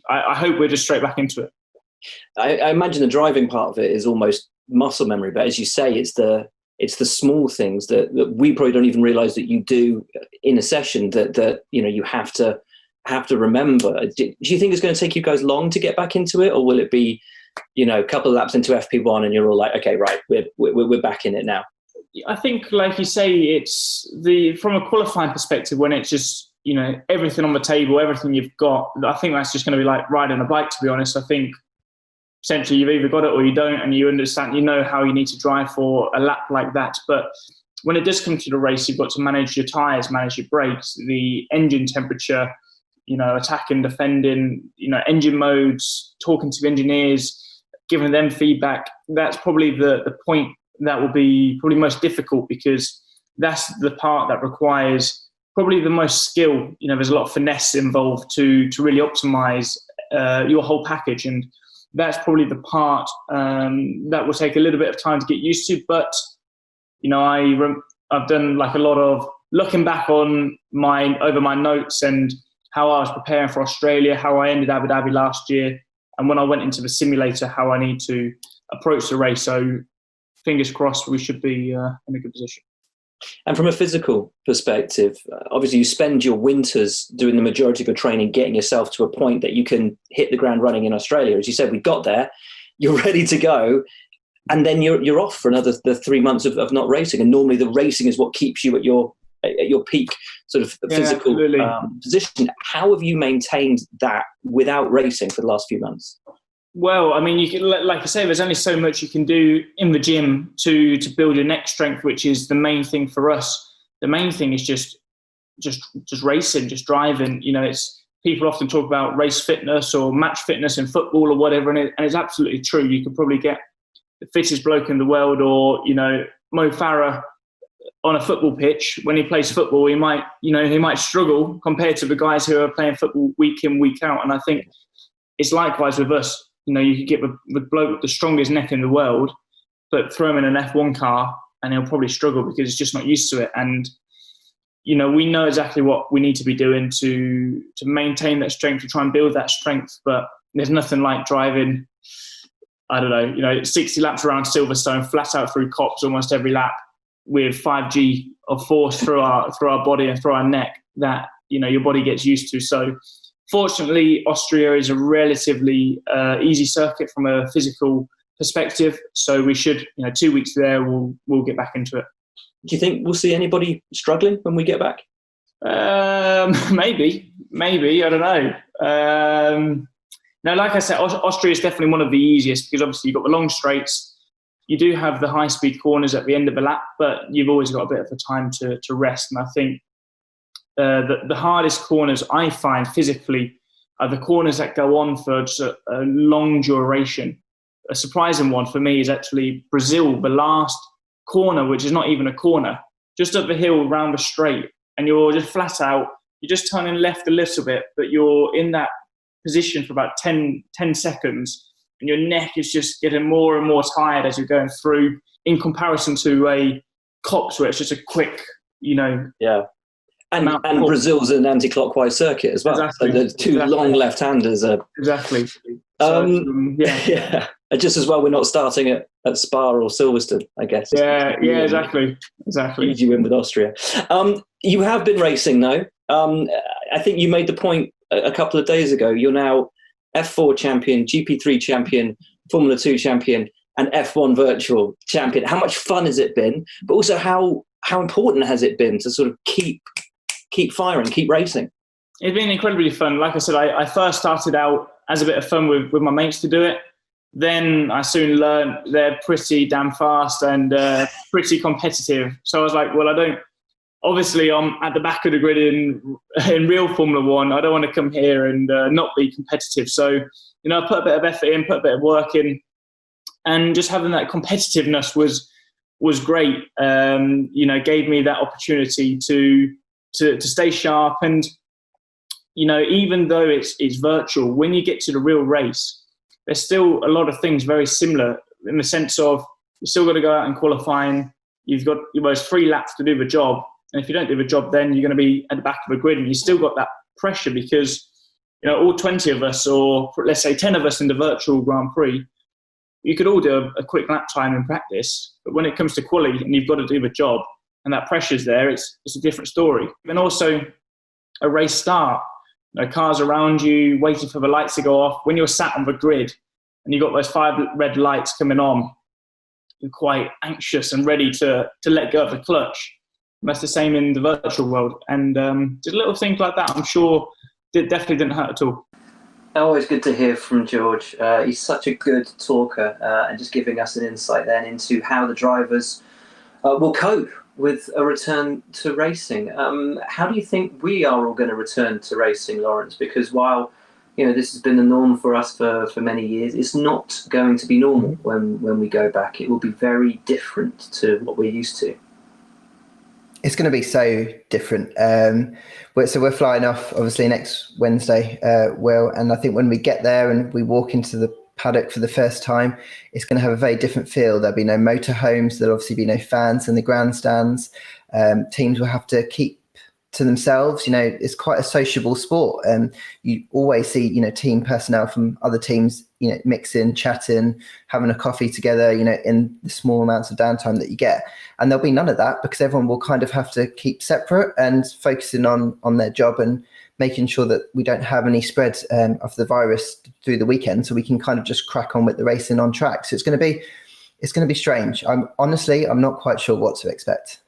I hope we're just straight back into it. I imagine the driving part of it is almost muscle memory, but as you say, it's the small things that we probably don't even realize that you do in a session that you have to remember. Do you think it's going to take you guys long to get back into it, or will it be a couple of laps into FP1 and you're all like, okay, right, we're back in it now? I think, like you say, it's from a qualifying perspective, when it's just everything on the table, everything you've got. I think that's just going to be like riding a bike, to be honest. I think essentially you've either got it or you don't, and you understand, how you need to drive for a lap like that. But when it does come to the race, you've got to manage your tyres, manage your brakes, the engine temperature, attacking, defending, engine modes, talking to engineers, giving them feedback. That's probably the point that will be probably most difficult, because that's the part that requires probably the most skill. There's a lot of finesse involved to really optimize your whole package, and that's probably the part that will take a little bit of time to get used to. But I've done like a lot of looking back on over my notes and how I was preparing for Australia, how I ended Abu Dhabi last year, and when I went into the simulator, how I need to approach the race. So fingers crossed, we should be in a good position. And from a physical perspective, obviously you spend your winters doing the majority of your training, getting yourself to a point that you can hit the ground running in Australia. As you said, we got there, you're ready to go, and then you're off for another 3 months of not racing. And normally the racing is what keeps you at your peak sort of physical position. How have you maintained that without racing for the last few months? Well, I mean, you can, like I say, there's only so much you can do in the gym to build your neck strength, which is the main thing for us. The main thing is just racing, just driving. It's people often talk about race fitness or match fitness in football or whatever, and it's absolutely true. You could probably get the fittest bloke in the world, or Mo Farah on a football pitch. When he plays football, he might struggle compared to the guys who are playing football week in, week out. And I think it's likewise with us. You could get the bloke with the strongest neck in the world, but throw him in an F1 car and he'll probably struggle because he's just not used to it. And, we know exactly what we need to be doing to maintain that strength, to try and build that strength. But there's nothing like driving, 60 laps around Silverstone, flat out through Cops almost every lap with 5G of force through our body and through our neck that, your body gets used to. So, fortunately, Austria is a relatively easy circuit from a physical perspective. So we should, 2 weeks there, we'll get back into it. Do you think we'll see anybody struggling when we get back? Maybe. I don't know. Now, like I said, Austria is definitely one of the easiest, because obviously you've got the long straights. You do have the high-speed corners at the end of the lap, but you've always got a bit of a time to rest. And I think the hardest corners I find physically are the corners that go on for just a long duration. A surprising one for me is actually Brazil, the last corner, which is not even a corner, just up the hill round the straight, and you're just flat out. You're just turning left a little bit, but you're in that position for about 10 seconds, and your neck is just getting more and more tired as you're going through, in comparison to a Cops where it's just a quick, Yeah. And Brazil's an anti-clockwise circuit as well. Exactly. So the two long left-handers are... Exactly. Yeah. Just as well we're not starting at Spa or Silverstone, I guess. Yeah, exactly. Easy win with Austria. You have been racing, though. I think you made the point a couple of days ago. You're now F4 champion, GP3 champion, Formula 2 champion, and F1 virtual champion. How much fun has it been? But also how important has it been to sort of keep firing, keep racing? It's been incredibly fun. Like I said, I first started out as a bit of fun with my mates to do it. Then I soon learned they're pretty damn fast and pretty competitive. So I was like, well, obviously I'm at the back of the grid in real Formula One. I don't want to come here and not be competitive. So, I put a bit of effort in, put a bit of work in, and just having that competitiveness was great. Gave me that opportunity to stay sharp. And, even though it's virtual, when you get to the real race, there's still a lot of things very similar, in the sense of you still got to go out and qualifying. You've got almost 3 laps to do the job. And if you don't do the job, then you're going to be at the back of the grid, and you still got that pressure because, all 20 of us, or let's say 10 of us in the virtual Grand Prix, You could all do a quick lap time in practice, but when it comes to quali and you've got to do the job and that pressure's there, it's a different story. And also a race start, cars around you waiting for the lights to go off. When you're sat on the grid and you've got those 5 red lights coming on, you're quite anxious and ready to let go of the clutch. And that's the same in the virtual world. And just little things like that, I'm sure, definitely didn't hurt at all. Always good to hear from George. He's such a good talker, and just giving us an insight then into how the drivers will cope with a return to racing. How do you think we are all going to return to racing, Lawrence? Because while this has been the norm for us for many years, it's not going to be normal when we go back. It will be very different to what we're used to. It's going to be so different. So we're flying off, obviously, next Wednesday, Will. And I think when we get there and we walk into the paddock for the first time, it's going to have a very different feel. There'll be no motorhomes. There'll obviously be no fans in the grandstands. Teams will have to keep to themselves. It's quite a sociable sport. You always see, team personnel from other teams, mixing, chatting, having a coffee together, in the small amounts of downtime that you get. And there'll be none of that because everyone will kind of have to keep separate and focusing on their job and making sure that we don't have any spread of the virus through the weekend, so we can kind of just crack on with the racing on track. So it's going to be strange. I'm not quite sure what to expect.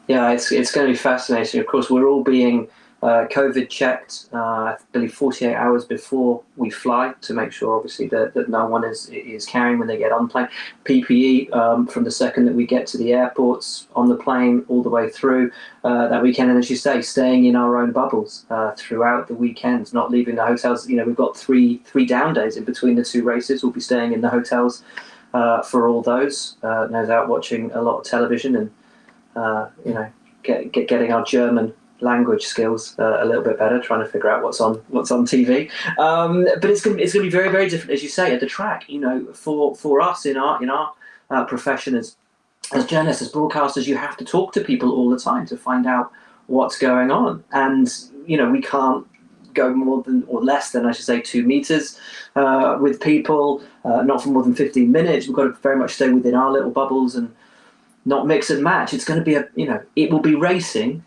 Yeah, it's going to be fascinating. Of course, we're all being COVID checked, I believe 48 hours before we fly, to make sure, obviously, that no one is carrying when they get on the plane. PPE from the second that we get to the airports, on the plane, all the way through that weekend. And as you say, staying in our own bubbles throughout the weekend, not leaving the hotels. We've got three down days in between the two races. We'll be staying in the hotels for all those, no doubt watching a lot of television and getting our German language skills a little bit better, trying to figure out what's on TV. But it's going to be very, very different, as you say, at the track. For us in our profession as journalists, as broadcasters, you have to talk to people all the time to find out what's going on, and we can't go more than, or less than, I should say, 2 meters with people, not for more than 15 minutes. We've got to very much stay within our little bubbles and not mix and match. It's going to be it will be racing.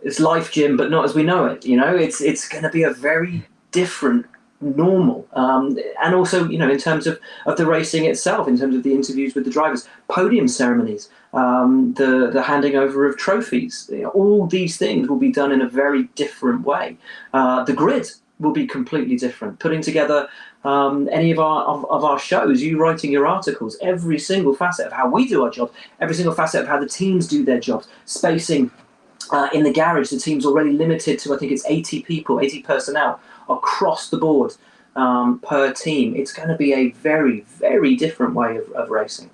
It's life, Jim, but not as we know it. It's going to be a very different normal. And also, in terms of the racing itself, in terms of the interviews with the drivers, podium ceremonies, the handing over of trophies, all these things will be done in a very different way. The grid will be completely different. Putting together any of our shows, you writing your articles, every single facet of how we do our jobs, every single facet of how the teams do their jobs, spacing in the garage. The team's already limited to, I think it's 80 people, 80 personnel across the board per team. It's going to be a very, very different way of racing.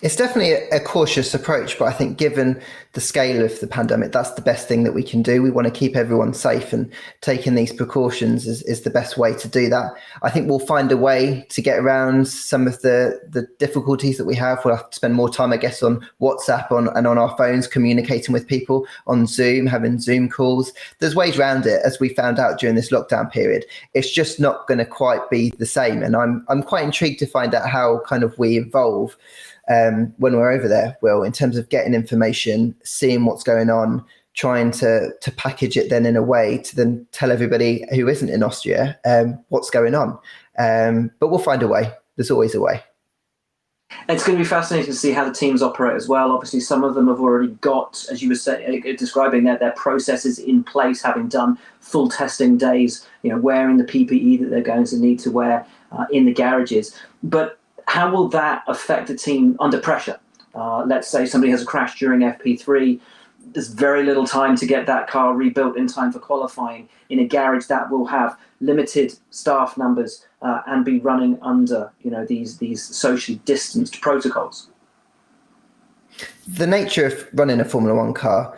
It's definitely a cautious approach, but I think given the scale of the pandemic, that's the best thing that we can do. We want to keep everyone safe, and taking these precautions is the best way to do that. I think we'll find a way to get around some of the difficulties that we have. We'll have to spend more time, I guess, on WhatsApp and on our phones, communicating with people, on Zoom, having Zoom calls. There's ways around it, as we found out during this lockdown period. It's just not going to quite be the same. And I'm quite intrigued to find out how kind of we evolve when we're over there, Will, in terms of getting information, seeing what's going on, trying to package it then in a way to then tell everybody who isn't in Austria what's going on. But we'll find a way. There's always a way. It's going to be fascinating to see how the teams operate as well. Obviously, some of them have already got, as you were describing, their processes in place, having done full testing days, wearing the PPE that they're going to need to wear in the garages. But how will that affect a team under pressure? Let's say somebody has a crash during FP3. There's very little time to get that car rebuilt in time for qualifying in a garage that will have limited staff numbers and be running under these socially distanced protocols. The nature of running a Formula One car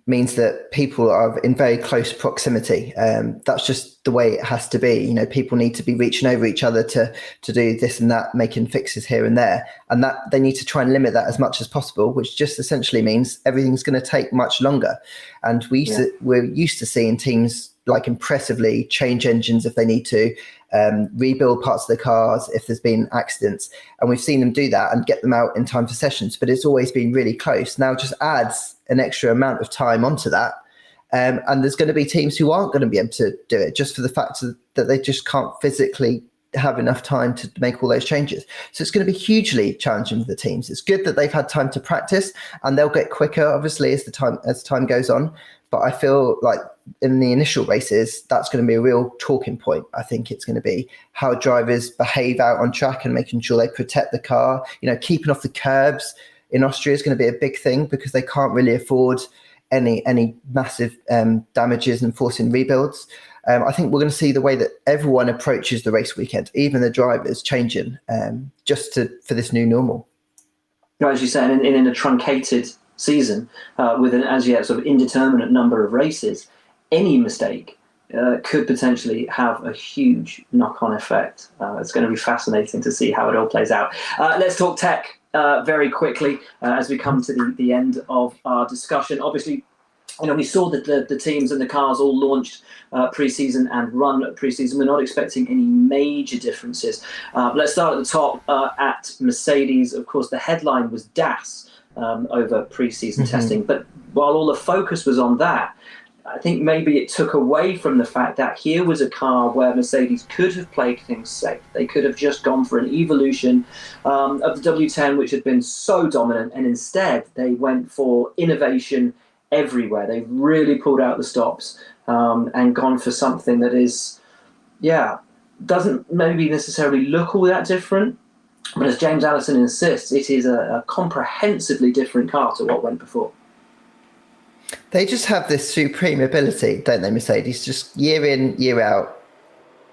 means that people are in very close proximity. That's just the way it has to be. People need to be reaching over each other to do this and that, making fixes here and there. And that they need to try and limit that as much as possible, which just essentially means everything's going to take much longer. And we're used to seeing teams like impressively change engines if they need to, rebuild parts of the cars if there's been accidents. And we've seen them do that and get them out in time for sessions, but it's always been really close. Now just adds an extra amount of time onto that. And there's going to be teams who aren't going to be able to do it just for the fact that they just can't physically have enough time to make all those changes. So it's going to be hugely challenging for the teams. It's good that they've had time to practice and they'll get quicker, obviously, as time goes on. But I feel like in the initial races, that's going to be a real talking point. I think it's going to be how drivers behave out on track and making sure they protect the car. Keeping off the curbs in Austria is going to be a big thing because they can't really afford any massive damages and forcing rebuilds. I think we're going to see the way that everyone approaches the race weekend, even the drivers, changing for this new normal. As you say, in a truncated season with an as yet sort of indeterminate number of races, any mistake could potentially have a huge knock-on effect. It's going to be fascinating to see how it all plays out. Let's talk tech very quickly as we come to the end of our discussion. Obviously, we saw that the teams and the cars all launched pre-season and run pre-season. We're not expecting any major differences. Let's start at the top at Mercedes. Of course, the headline was DAS over pre-season testing. But while all the focus was on that, I think maybe it took away from the fact that here was a car where Mercedes could have played things safe. They could have just gone for an evolution of the W10, which had been so dominant, and instead they went for innovation everywhere. They've really pulled out the stops and gone for something that is, doesn't maybe necessarily look all that different, but as James Allison insists, it is a comprehensively different car to what went before. They just have this supreme ability, don't they, Mercedes? Just year in, year out,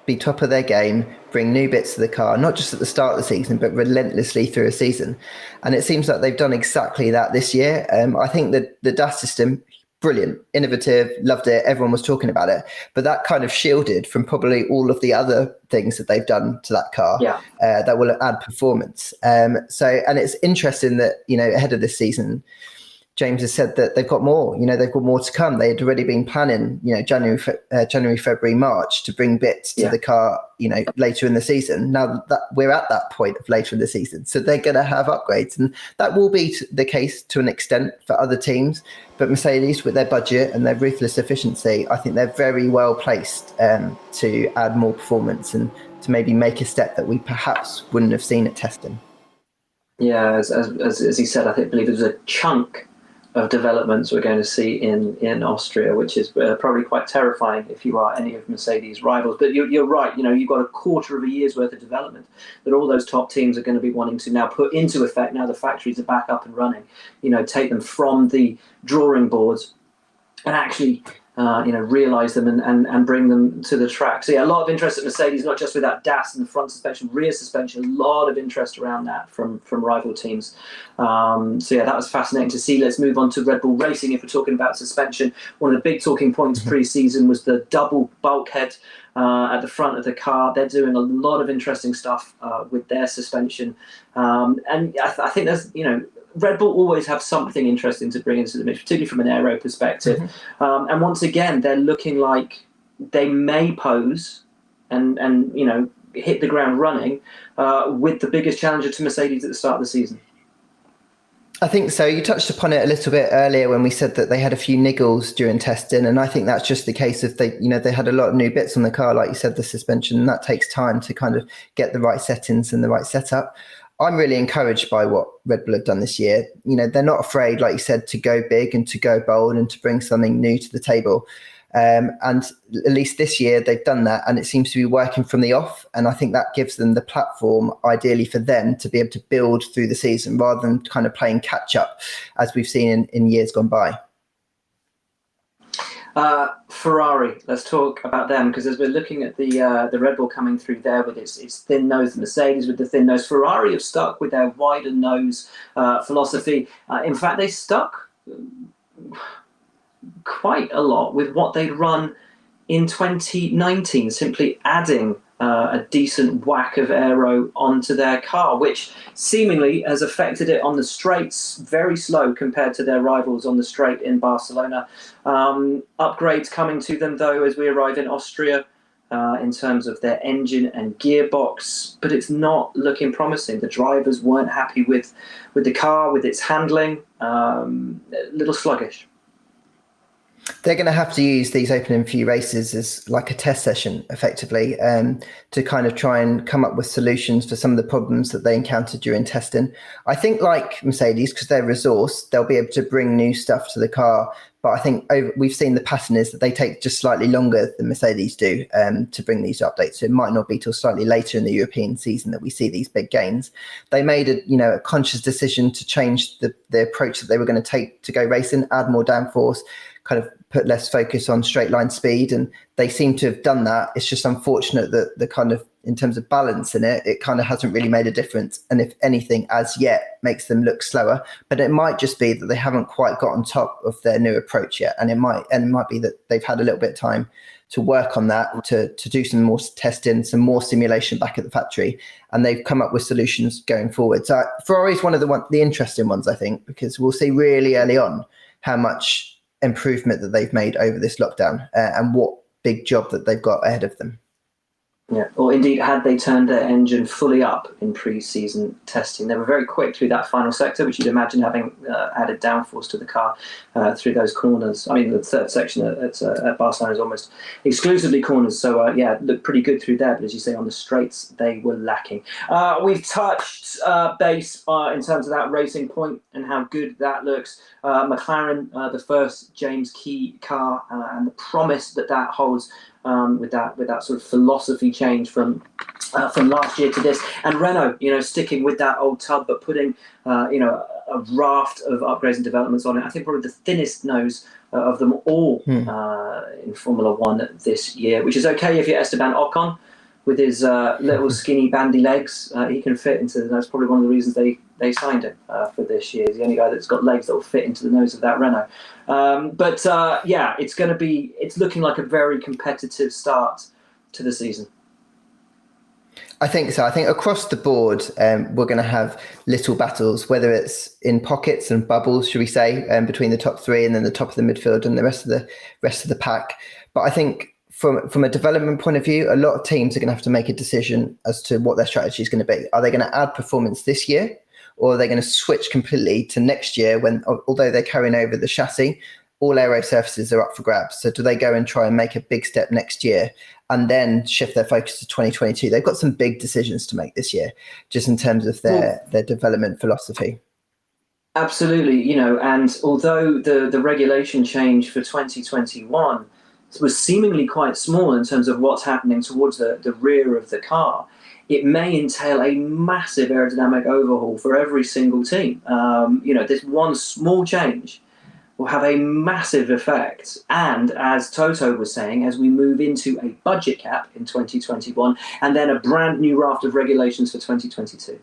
be top of their game, bring new bits to the car, not just at the start of the season, but relentlessly through a season. And it seems like they've done exactly that this year. I think that the DAS system, brilliant, innovative, loved it. Everyone was talking about it. But that kind of shielded from probably all of the other things that they've done to that car that will add performance. And it's interesting that, ahead of this season, James has said that they've got more, they've got more to come. They had already been planning, January, February, March to bring bits to the car, later in the season. Now that we're at that point of later in the season, so they're going to have upgrades, and that will be the case to an extent for other teams. But Mercedes, with their budget and their ruthless efficiency, I think they're very well placed to add more performance and to maybe make a step that we perhaps wouldn't have seen at testing. Yeah, as he said, I believe there's a chunk of developments we're going to see in Austria, which is probably quite terrifying if you are any of Mercedes' rivals. But you're right, you've got a quarter of a year's worth of development that all those top teams are going to be wanting to now put into effect now the factories are back up and running, take them from the drawing boards and actually realise them and bring them to the track. So a lot of interest at Mercedes, not just with that DAS and the front suspension, rear suspension, a lot of interest around that from rival teams. That was fascinating to see. Let's move on to Red Bull Racing. If we're talking about suspension, one of the big talking points pre-season was the double bulkhead at the front of the car. They're doing a lot of interesting stuff with their suspension. And I think there's, Red Bull always have something interesting to bring into the mix, particularly from an aero perspective. And once again, they're looking like they may pose and hit the ground running with the biggest challenger to Mercedes at the start of the season. I think so. You touched upon it a little bit earlier when we said that they had a few niggles during testing, and I think that's just the case of they had a lot of new bits on the car, like you said, the suspension, and that takes time to kind of get the right settings and the right setup. I'm really encouraged by what Red Bull have done this year. They're not afraid, like you said, to go big and to go bold and to bring something new to the table. And at least this year they've done that, and it seems to be working from the off. And I think that gives them the platform, ideally, for them to be able to build through the season rather than kind of playing catch up as we've seen in years gone by. Ferrari, let's talk about them, because as we're looking at the Red Bull coming through there with its thin nose, the Mercedes with the thin nose, Ferrari have stuck with their wider nose philosophy. In fact, they stuck quite a lot with what they'd run in 2019, simply adding a decent whack of aero onto their car, which seemingly has affected it on the straights. Very slow compared to their rivals on the straight in Barcelona. Upgrades coming to them, though, as we arrive in Austria. in terms of their engine and gearbox, but it's not looking promising. The drivers weren't happy with the car, with its handling, a little sluggish. They're going to have to use these opening few races as like a test session, effectively, to kind of try and come up with solutions for some of the problems that they encountered during testing. I think, like Mercedes, because they're resource, they'll be able to bring new stuff to the car. But I think we've seen the pattern is that they take just slightly longer than Mercedes do to bring these updates. So it might not be till slightly later in the European season that we see these big gains. They made a conscious decision to change the approach that they were going to take to go racing, add more downforce, kind of put less focus on straight line speed, and they seem to have done that. It's just unfortunate that the kind of, in terms of balance in it, it kind of hasn't really made a difference. And if anything, as yet, makes them look slower. But it might just be that they haven't quite got on top of their new approach yet. And it might be that they've had a little bit of time to work on that, to do some more testing, some more simulation back at the factory, and they've come up with solutions going forward. So Ferrari is one of the interesting ones, I think, because we'll see really early on how much improvement that they've made over this lockdown and what big job that they've got ahead of them. Yeah, or indeed, had they turned their engine fully up in pre-season testing, they were very quick through that final sector, which you'd imagine having added downforce to the car through those corners. I mean, the third section at Barcelona is almost exclusively corners, so looked pretty good through there. But as you say, on the straights, they were lacking. We've touched base in terms of that racing point and how good that looks. McLaren, the first James Key car, and the promise that holds. With that sort of philosophy change from last year to this, and Renault, sticking with that old tub but putting a raft of upgrades and developments on it. I think probably the thinnest nose of them all in Formula One this year, which is okay if you're Esteban Ocon with his little skinny bandy legs. He can fit into that's probably one of the reasons they signed him for this year. He's the only guy that's got legs that will fit into the nose of that Renault. It's looking like a very competitive start to the season. I think so. I think across the board, we're going to have little battles, whether it's in pockets and bubbles, should we say, between the top three and then the top of the midfield and the rest of the pack. But I think from a development point of view, a lot of teams are going to have to make a decision as to what their strategy is going to be. Are they going to add performance this year, or are they going to switch completely to next year when, although they're carrying over the chassis, all aero surfaces are up for grabs? So do they go and try and make a big step next year and then shift their focus to 2022? They've got some big decisions to make this year, just in terms of their development philosophy. Absolutely, and although the regulation change for 2021 was seemingly quite small in terms of what's happening towards the rear of the car, it may entail a massive aerodynamic overhaul for every single team. This one small change will have a massive effect. And as Toto was saying, as we move into a budget cap in 2021 and then a brand new raft of regulations for 2022.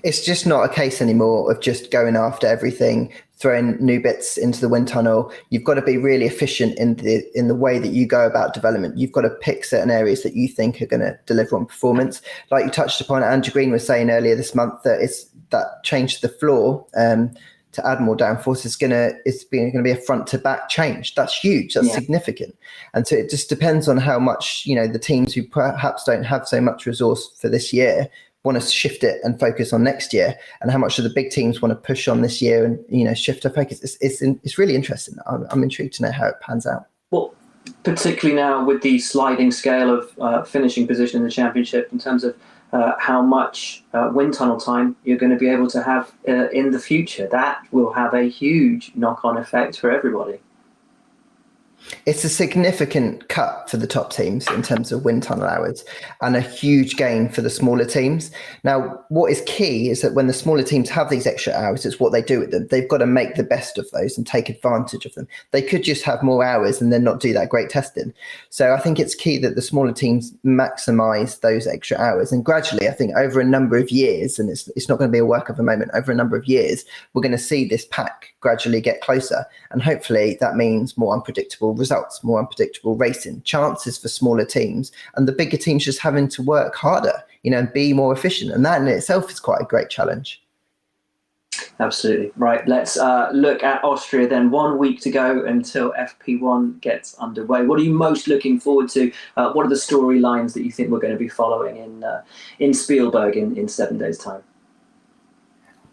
It's just not a case anymore of just going after everything, throwing new bits into the wind tunnel. You've got to be really efficient in the way that you go about development. You've got to pick certain areas that you think are going to deliver on performance. Like you touched upon, Andrew Green was saying earlier this month that it's that change to the floor to add more downforce is going to be a front to back change. That's huge. That's significant. And so it just depends on how much the teams who perhaps don't have so much resource for this year want to shift it and focus on next year, and how much of the big teams want to push on this year and shift their focus. It's really interesting. I'm intrigued to know how it pans out. Well, particularly now with the sliding scale of finishing position in the championship in terms of how much wind tunnel time you're going to be able to have in the future. That will have a huge knock-on effect for everybody. It's a significant cut for the top teams in terms of wind tunnel hours, and a huge gain for the smaller teams. Now, what is key is that when the smaller teams have these extra hours, it's what they do with them. They've got to make the best of those and take advantage of them. They could just have more hours and then not do that great testing. So I think it's key that the smaller teams maximize those extra hours. And gradually, I think over a number of years, and it's not going to be a work of a moment, over a number of years, we're going to see this pack gradually get closer. And hopefully that means more unpredictable results, more unpredictable racing, chances for smaller teams, and the bigger teams just having to work harder, and be more efficient. And that in itself is quite a great challenge. Absolutely. Right. Let's look at Austria then. 1 week to go until FP1 gets underway. What are you most looking forward to? What are the storylines that you think we're going to be following in Spielberg in 7 days' time?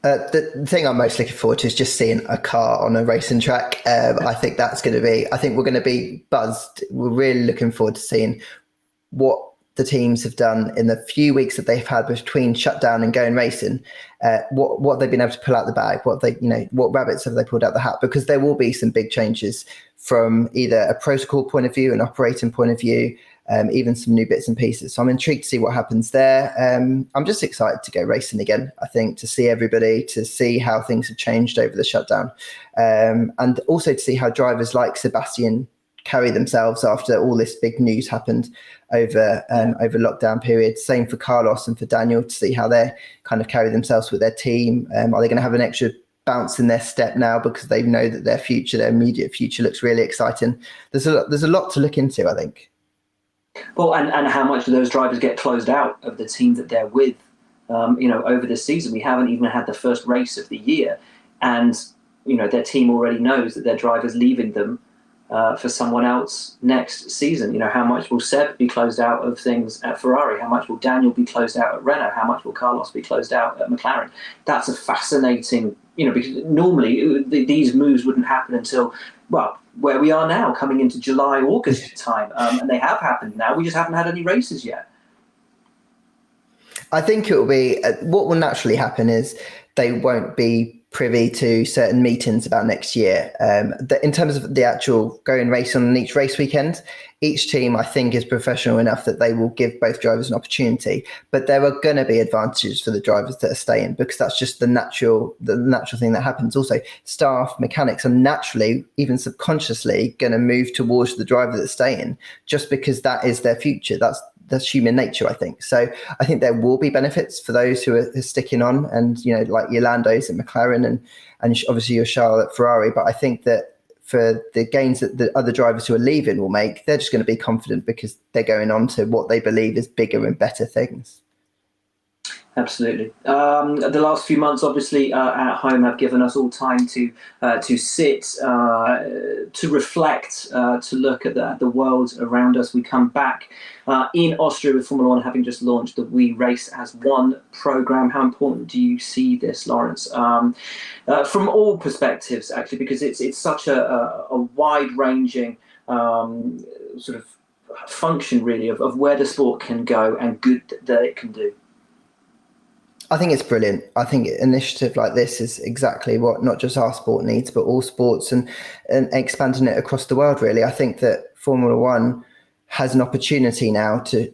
The thing I'm most looking forward to is just seeing a car on a racing track. I think that's going to be, I think we're going to be buzzed. We're really looking forward to seeing what the teams have done in the few weeks that they've had between shutdown and going racing. What they've been able to pull out the bag, what rabbits have they pulled out the hat? Because there will be some big changes from either a protocol point of view, an operating point of view, even some new bits and pieces. So I'm intrigued to see what happens there. I'm just excited to go racing again, I think, to see everybody, to see how things have changed over the shutdown. And also to see how drivers like Sebastian carry themselves after all this big news happened over lockdown period. Same for Carlos and for Daniel, to see how they kind of carry themselves with their team. Are they going to have an extra bounce in their step now because they know that their immediate future looks really exciting? There's a lot to look into, I think. Well, and how much do those drivers get closed out of the team that they're with? Over this season, we haven't even had the first race of the year, and their team already knows that their driver's leaving them for someone else next season. How much will Seb be closed out of things at Ferrari? How much will Daniel be closed out at Renault? How much will Carlos be closed out at McLaren? That's a fascinating, because normally these moves wouldn't happen until, well, where we are now, coming into July, August time. And they have happened now. We just haven't had any races yet. I think it will be, what will naturally happen is they won't be privy to certain meetings about next year. In terms of the actual going race on each race weekend, each team, I think, is professional enough that they will give both drivers an opportunity. But there are going to be advantages for the drivers that are staying, because that's just the natural thing that happens. Also, staff, mechanics are naturally, even subconsciously, going to move towards the driver that's staying, just because that is their future. That's human nature, I think. So I think there will be benefits for those who are sticking on, and like your Landos at McLaren and obviously your Charles at Ferrari. But I think that for the gains that the other drivers who are leaving will make, they're just going to be confident because they're going on to what they believe is bigger and better things. Absolutely. The last few months, obviously, at home have given us all time to sit, to reflect, to look at the world around us. We come back in Austria with Formula One having just launched the We Race as One programme. How important do you see this, Lawrence? From all perspectives, actually, because it's such a wide-ranging sort of function, really, of where the sport can go and good that it can do. I think it's brilliant. I think an initiative like this is exactly what not just our sport needs, but all sports, and expanding it across the world, really. I think that Formula One has an opportunity now to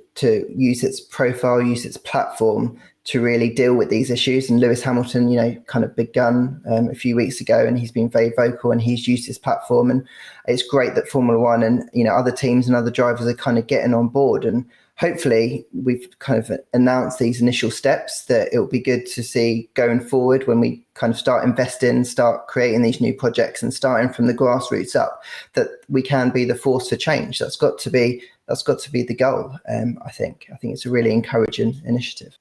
use its profile, use its platform to really deal with these issues. And Lewis Hamilton, kind of big gun a few weeks ago, and he's been very vocal and he's used his platform. And it's great that Formula One and, other teams and other drivers are kind of getting on board. And hopefully we've kind of announced these initial steps that it will be good to see going forward when we kind of start investing, start creating these new projects and starting from the grassroots up, that we can be the force for change. That's got to be the goal. I think it's a really encouraging initiative.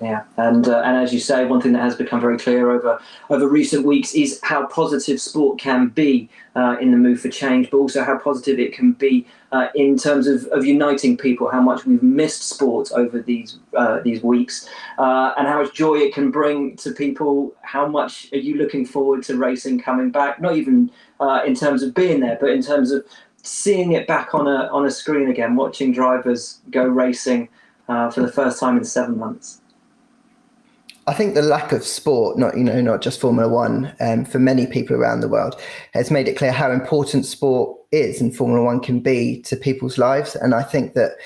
Yeah, and as you say, one thing that has become very clear over recent weeks is how positive sport can be in the move for change, but also how positive it can be in terms of uniting people. How much we've missed sport over these weeks, and how much joy it can bring to people. How much are you looking forward to racing coming back? Not even in terms of being there, but in terms of seeing it back on a screen again, watching drivers go racing for the first time in 7 months. I think the lack of sport, not just Formula One, for many people around the world, has made it clear how important sport is and Formula One can be to people's lives. And I think that,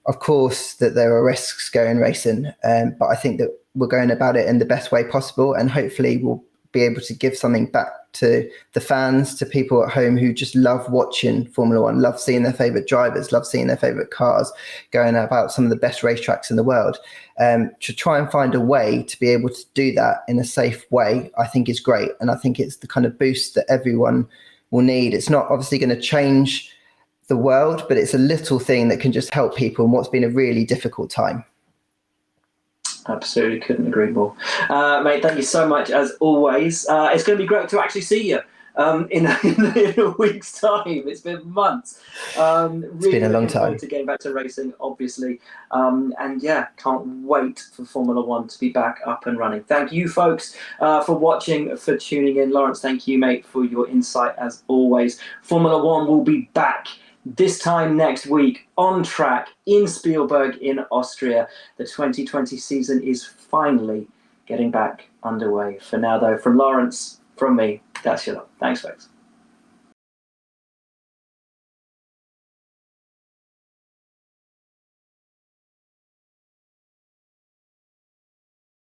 of course, that there are risks going racing, but I think that we're going about it in the best way possible, and hopefully we'll be able to give something back to the fans, to people at home who just love watching Formula One, love seeing their favourite drivers, love seeing their favourite cars going about some of the best racetracks in the world. To try and find a way to be able to do that in a safe way, I think is great. And I think it's the kind of boost that everyone will need. It's not obviously going to change the world, but it's a little thing that can just help people in what's been a really difficult time. Absolutely, couldn't agree more. Mate, thank you so much, as always. It's going to be great to actually see you in a week's time. It's been months. It's been a long time. To getting back to racing, obviously. And yeah, can't wait for Formula One to be back up and running. Thank you, folks, for watching, for tuning in. Lawrence, thank you, mate, for your insight, as always. Formula One will be back this time next week on track in Spielberg in Austria. The 2020 season is finally getting back underway. For now, though, from Lawrence, from me, that's your lot. Thanks, folks.